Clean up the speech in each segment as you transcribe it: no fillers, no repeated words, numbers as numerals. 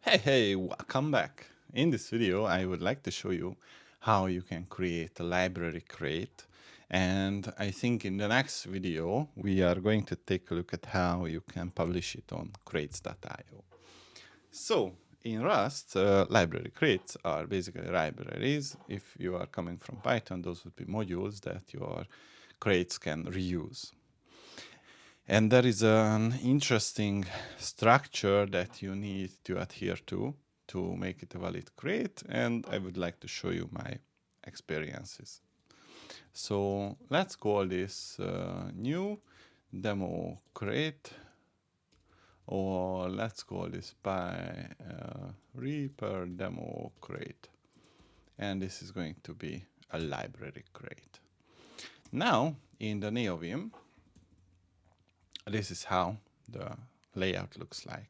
Hey, welcome back. In this video, I would like to show you how you can create a library crate. And I think in the next video, we are going to take a look at how you can publish it on crates.io. So in Rust, library crates are basically libraries. If you are coming from Python, those would be modules that your crates can reuse. And there is an interesting structure that you need to adhere to make it a valid crate, and I would like to show you my experiences. So let's call this new demo crate, or let's call this Reaper demo crate. And this is going to be a library crate. Now, in the NeoVim, this is how the layout looks like.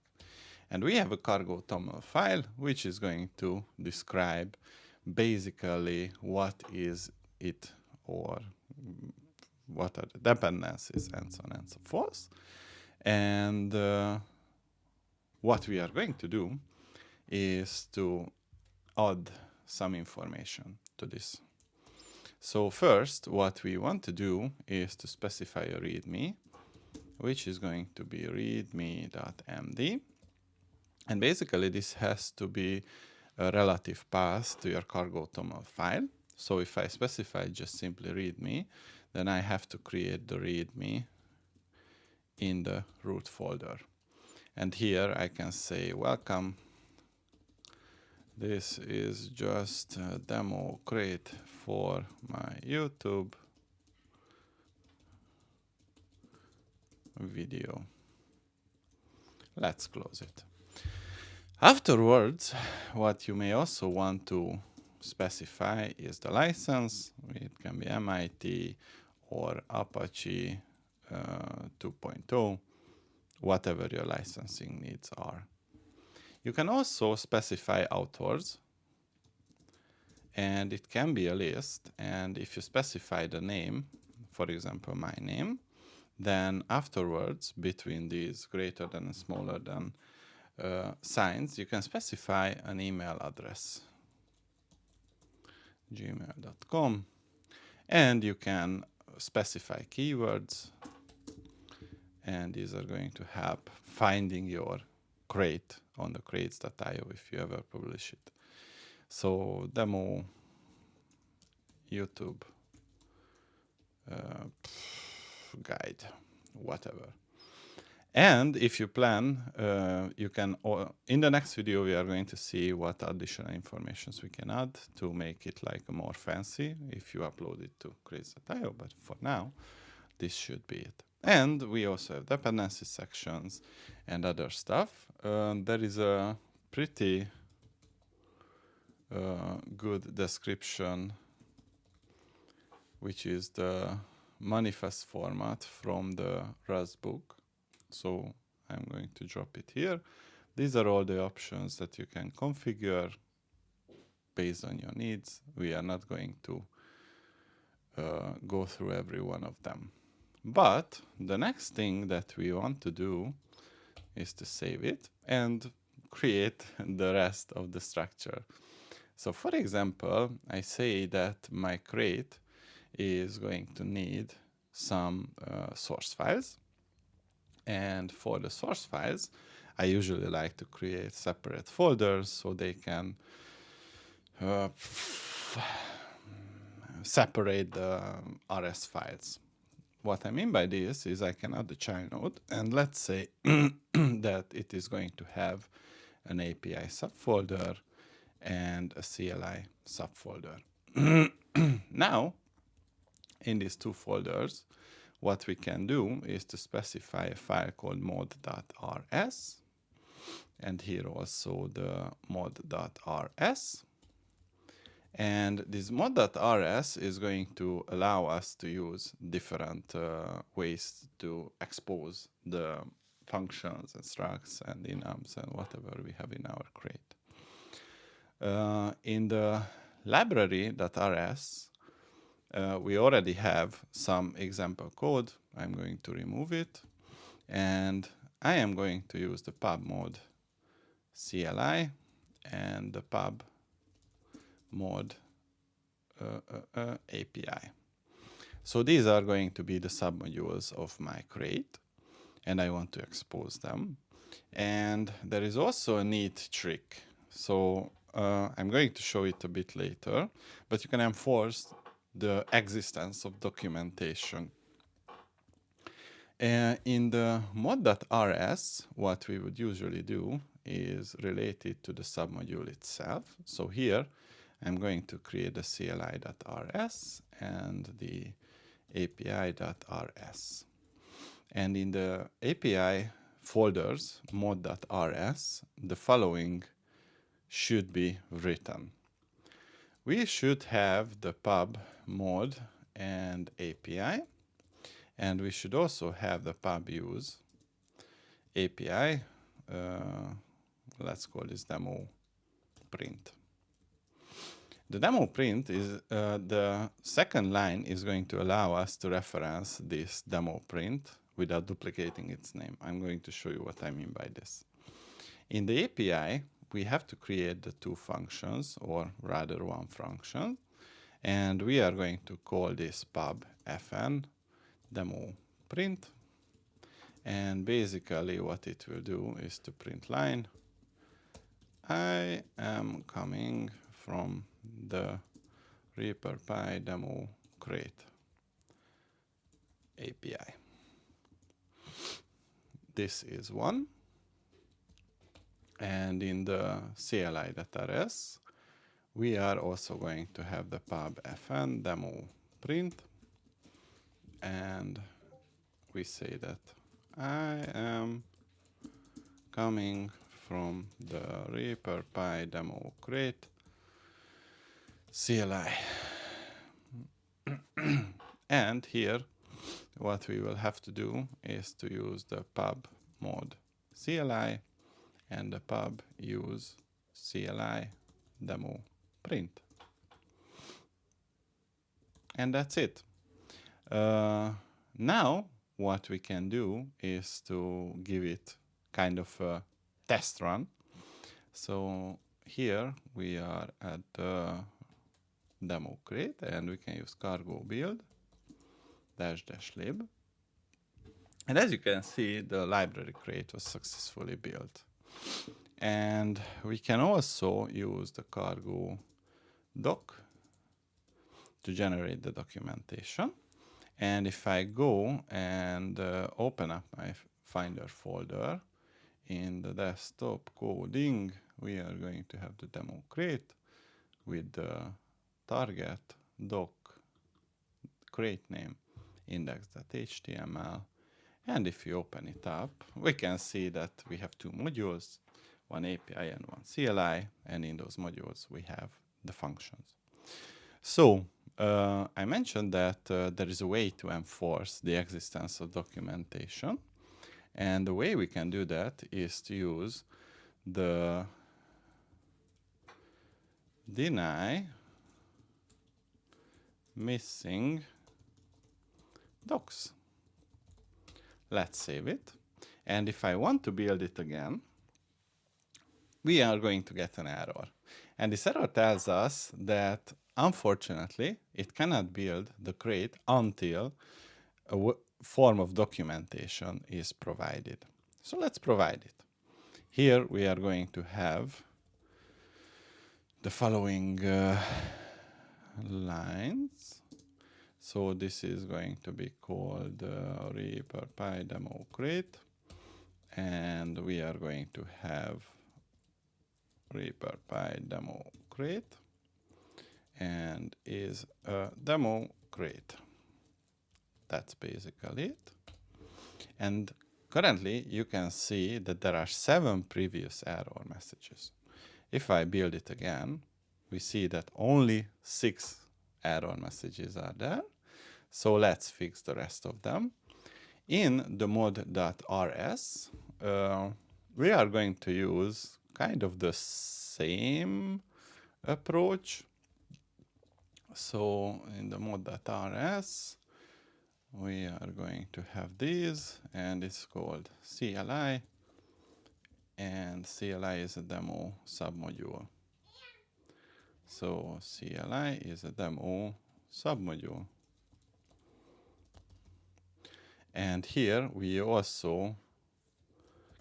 And we have a cargo toml file, which is going to describe basically what is it, or what are the dependencies, and so on and so forth. And what we are going to do is to add some information to this. So first, what we want to do is to specify a README, which is going to be readme.md. And basically, this has to be a relative path to your cargo toml file. So if I specify just simply readme, then I have to create the readme in the root folder. And here I can say, welcome. This is just a demo crate for my YouTube video. Let's close it. Afterwards, what you may also want to specify is the license. It can be MIT or Apache 2.0, whatever your licensing needs are. You can also specify authors, and it can be a list. And if you specify the name, for example, my name, then afterwards, between these greater than and smaller than signs, you can specify an email address, gmail.com, and you can specify keywords, and these are going to help finding your crate on the crates.io if you ever publish it. So demo YouTube guide, whatever. And if you plan, you can, in the next video, we are going to see what additional informations we can add to make it like more fancy if you upload it to crates.io. But for now, this should be it. And we also have dependency sections and other stuff. There is a pretty good description, which is the manifest format from the Rust book. So I'm going to drop it here. These are all the options that you can configure based on your needs. We are not going to go through every one of them. But the next thing that we want to do is to save it and create the rest of the structure. So for example, I say that my crate is going to need some source files. And for the source files, I usually like to create separate folders so they can separate the RS files. What I mean by this is I can add the child node, and let's say that it is going to have an API subfolder and a CLI subfolder. Now, in these two folders, what we can do is to specify a file called mod.rs, and here also the mod.rs. And this mod.rs is going to allow us to use different ways to expose the functions and structs and enums and whatever we have in our crate. In the library.rs, we already have some example code. I'm going to remove it, and I am going to use the pub mode CLI and the pub mod API. So these are going to be the submodules of my crate, and I want to expose them. And there is also a neat trick. So I'm going to show it a bit later, but you can enforce the existence of documentation. In the mod.rs, what we would usually do is related to the submodule itself. So here, I'm going to create the CLI.rs and the API.rs. And in the API folders, mod.rs, the following should be written. We should have the pub mod and API, and we should also have the pub use API. Let's call this demo print. The demo print is the second line is going to allow us to reference this demo print without duplicating its name. I'm going to show you what I mean by this. In the API, we have to create the two functions, or rather one function, and we are going to call this pub fn demo print, and basically what it will do is to print line, I am coming from the ReaperPy demo crate API. This is one. And in the CLI.rs, we are also going to have the pub fn demo print, and we say that I am coming from the ReaperPy demo crate CLI. And here, what we will have to do is to use the pub mod CLI and the pub use CLI demo print. And that's it. Now, what we can do is to give it kind of a test run. So here we are at the demo crate, and we can use cargo build --lib. And as you can see, the library crate was successfully built. And we can also use the cargo doc to generate the documentation. And if I go and open up my Finder folder, in the desktop coding, we are going to have the demo crate with the target doc crate name index.html. And if you open it up, we can see that we have two modules, one API and one CLI, and in those modules we have the functions. So I mentioned that there is a way to enforce the existence of documentation, and the way we can do that is to use the deny missing docs. Let's save it. And if I want to build it again, we are going to get an error. And this error tells us that, unfortunately, it cannot build the crate until a form of documentation is provided. So let's provide it. Here we are going to have the following lines. So this is going to be called ReaperPy demo crate, and we are going to have ReaperPy demo crate and is a demo crate. That's basically it. And currently you can see that there are 7 previous error messages. If I build it again, we see that only 6 error messages are there. So let's fix the rest of them. In the mod.rs, we are going to use kind of the same approach. So in the mod.rs, we are going to have these, and it's called CLI and CLI is a demo submodule. So CLI is a demo submodule. And here we also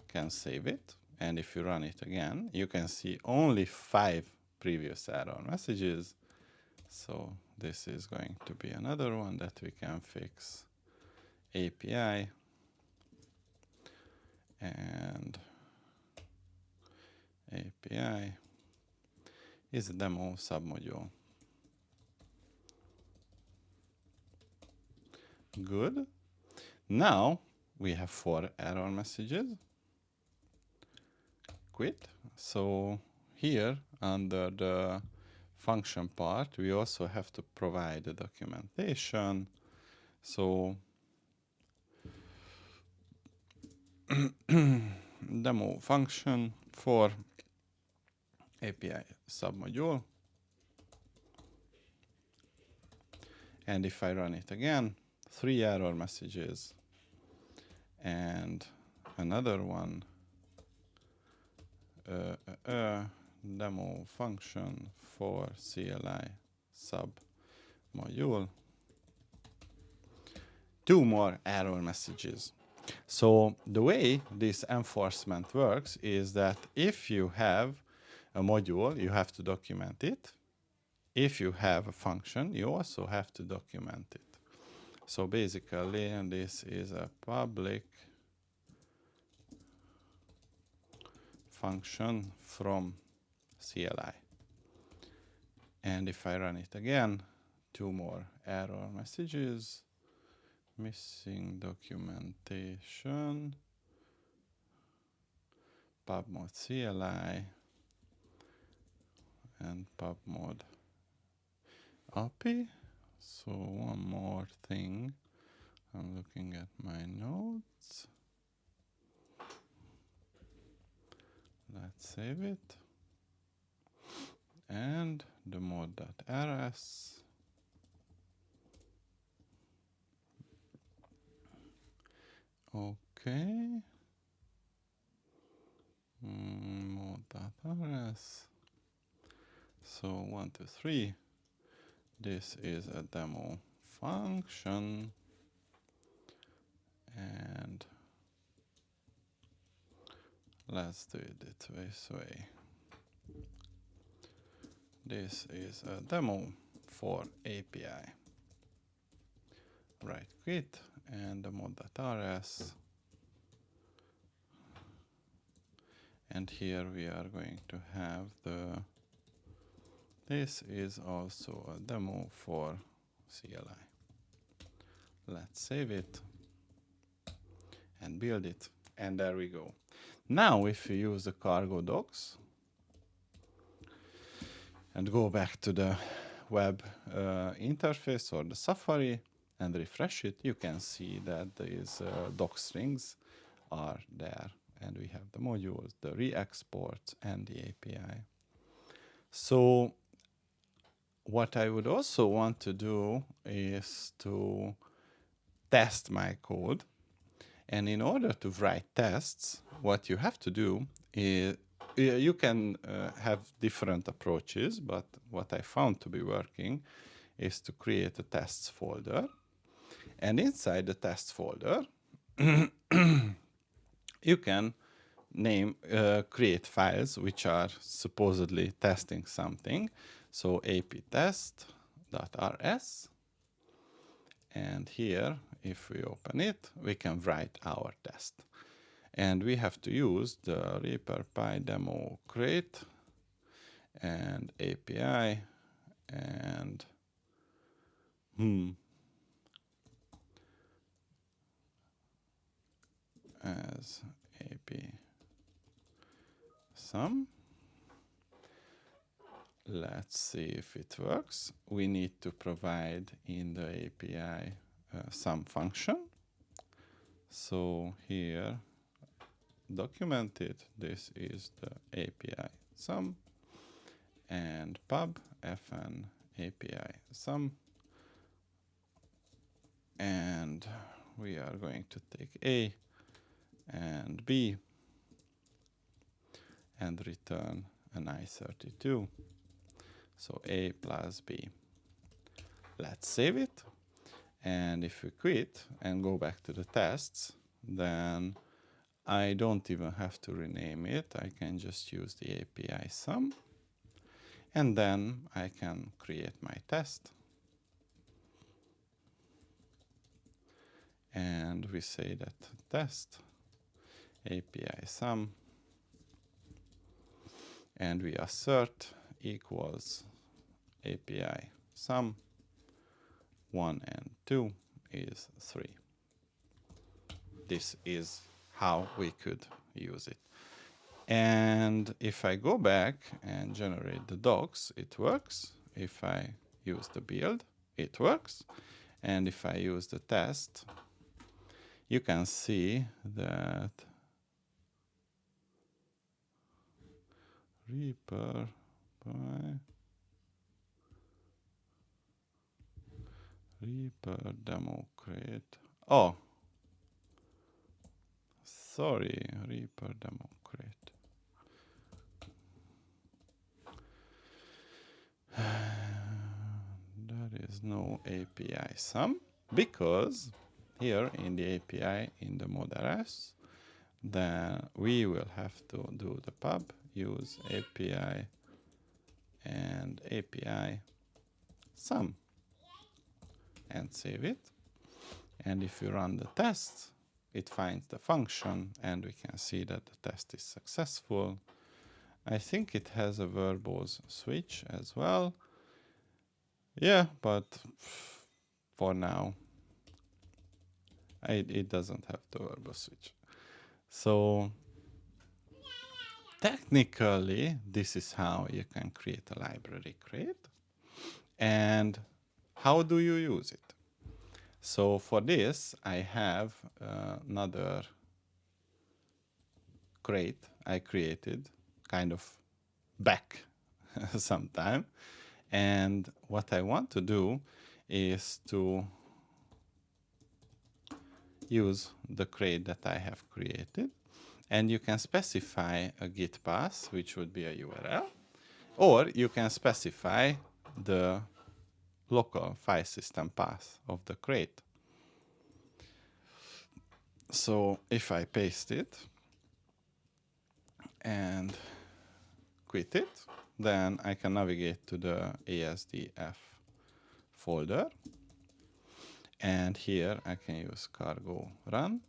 can save it. And if you run it again, you can see only 5 previous error messages. So this is going to be another one that we can fix. API and API is a demo submodule. Good. Now we have 4 error messages. Quit. So here under the function part, we also have to provide the documentation. So demo function for API submodule. And if I run it again, 3 error messages and another one, demo function for CLI submodule. 2 more error messages. So the way this enforcement works is that if you have a module, you have to document it. If you have a function, you also have to document it. So basically, and this is a public function from CLI. And if I run it again, 2 more error messages. Missing documentation, pubmod CLI, and pubmod API. So one more thing. I'm looking at my notes. Let's save it. And the mod.rs. Okay. Mod.rs. So 1, 2, 3. This is a demo function. And let's do it this way. This is a demo for API. Right quit and the mod.rs. And here we are going to have this is also a demo for CLI. Let's save it and build it. And there we go. Now if we use the cargo docs and go back to the web interface or the Safari and refresh it, you can see that these doc strings are there. And we have the modules, the re-exports, and the API. So what I would also want to do is to test my code. And in order to write tests, what you have to do is you can have different approaches, but what I found to be working is to create a tests folder. And inside the tests folder, you can create files which are supposedly testing something. So aptest.rs. And here, if we open it, we can write our test. And we have to use the Reaper Pi demo create and API and as AP sum. Let's see if it works. We need to provide in the API some function. So here, documented, this is the API sum and pub fn API sum. And we are going to take A and B and return an I32. So A plus B. Let's save it. And if we quit and go back to the tests, then I don't even have to rename it. I can just use the API sum. And then I can create my test. And we say that test API sum. And we assert equals API sum. 1 and 2 is 3. This is how we could use it. And if I go back and generate the docs, it works. If I use the build, it works. And if I use the test, you can see that Reaper demo create. Oh, sorry, Reaper demo create. There is no API sum because here in the API in the Model-S, then we will have to do the pub use API and API sum and save it. And if you run the test, it finds the function and we can see that the test is successful. I think it has a verbose switch as well. Yeah, but for now, it doesn't have the verbose switch. So technically, this is how you can create a library crate. And how do you use it? So for this, I have another crate I created kind of back sometime. And what I want to do is to use the crate that I have created. And you can specify a git path, which would be a URL, or you can specify the local file system path of the crate. So if I paste it and quit it, then I can navigate to the ASDF folder. And here I can use cargo run.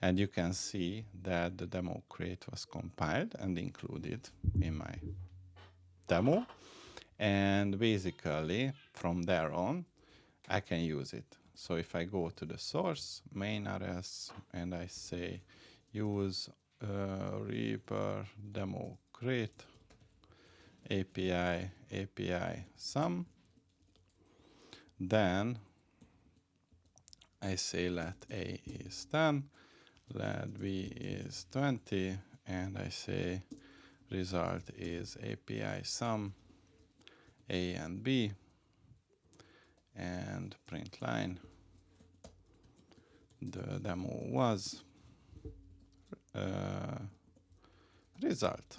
And you can see that the demo crate was compiled and included in my demo. And basically, from there on, I can use it. So if I go to the source, main rs, and I say use Reaper demo crate API sum, then I say let A is 10, let B is 20, and I say result is API sum A and B, and print line. The demo was result.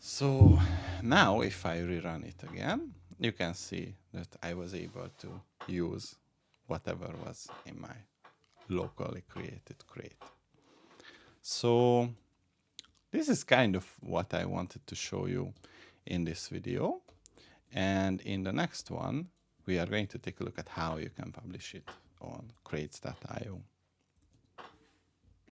So now if I rerun it again, you can see that I was able to use whatever was in my locally created crate. So this is kind of what I wanted to show you in this video. And in the next one, we are going to take a look at how you can publish it on crates.io.